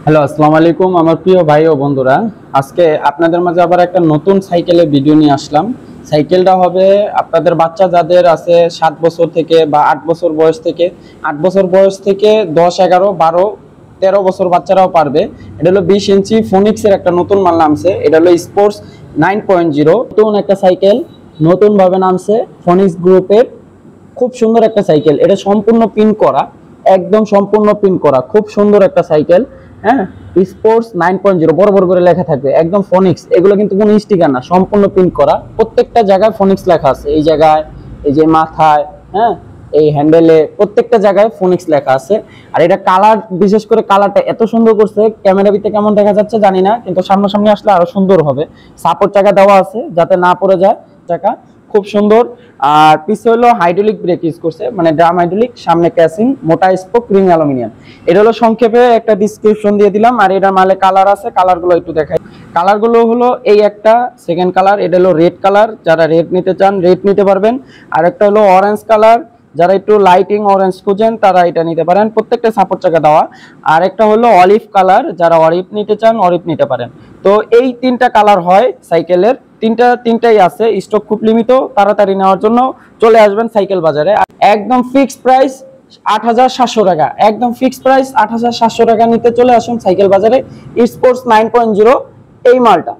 Hello, আসসালামু আলাইকুম আমার প্রিয় ভাই ও বন্ধুরা। আজকে আপনাদের মাঝে আবার একটা নতুন সাইকেলের ভিডিও নিয়ে আসলাম। সাইকেলটা হবে আপনাদের বাচ্চা যাদের আছে 7 বছর থেকে বা 8 বছর বয়স থেকে, 8 বছর বয়স থেকে 10, 11, 12, 13 বছর বাচ্চারাও পারবে। এটা হলো 20 ইঞ্চি ফোনিক্সের একটা নতুন মাল নামছে। এটা হলো স্পোর্টস 9.0 নতুন একটা সাইকেল, নতুন ভাবে নামছে ফোনিক্স গ্রুপের। খুব সুন্দর একটা সাইকেল, এটা সম্পূর্ণ পিন করা, একদম সম্পূর্ণ পিন করা, খুব সুন্দর একটা সাইকেল। হ্যাঁ, স্পোর্টস 9.0 বড় বড় করে লেখা থাকবে, একদম ফোনিক্স। এগুলো কিন্তু কোনো স্টিকার না, সম্পূর্ণ পিন করা। প্রত্যেকটা জায়গায় ফোনিক্স লেখা আছে, এই জায়গায়, এই যে মাথায়, হ্যাঁ, এই হ্যান্ডেলে, প্রত্যেকটা জায়গায় ফোনিক্স লেখা আছে। আর এটা কালার, বিশেষ করে কালারটা এত সুন্দর করছে, ক্যামেরা ভিতরে কেমন দেখা যাচ্ছে জানি না, কিন্তু সামনাসামনি আসলে আরো সুন্দর হবে। সাপোর্ট চাকা দেওয়া আছে যাতে না পড়ে যায় চাকা, খুব সুন্দর। আর পিছে হলো হাইড্রোলিক ব্রেক ইউজ করছে, মানে ড্রাম হাইড্রোলিক, সামনে ক্যাসিং, মোটা স্পোক, রিং অ্যালুমিনিয়াম। এটা হলো সংক্ষেপে একটা ডিসক্রিপশন দিয়ে দিলাম। আর এটার মালে কালার আছে, কালারগুলো একটু দেখাই। কালারগুলো হলো এই একটা সেকেন্ড কালার, এটা হলো রেড কালার, যারা রেড নিতে চান রেড নিতে পারবেন। আর একটা হলো অরেঞ্জ কালার, যারা একটু লাইটিং অরেঞ্জ খুঁজেন তারা এটা নিতে পারেন, প্রত্যেকটা সাপোর্ট চাকা দেওয়া। আর একটা হলো অলিভ কালার, যারা অলিভ নিতে চান অলিভ নিতে পারেন। তো এই তিনটা কালার হয় সাইকেলের, তিনটাই আছে স্টক, খুব লিমিত। তাড়াতাড়ি নেওয়ার জন্য চলে আসবেন সাইকেল বাজারে। একদম ফিক্সড প্রাইস 8,700 টাকা, একদম ফিক্সড প্রাইস 8,700 টাকা নিতে চলে আসুন সাইকেল বাজারে। স্পোর্টস 9.0 এই মালটা।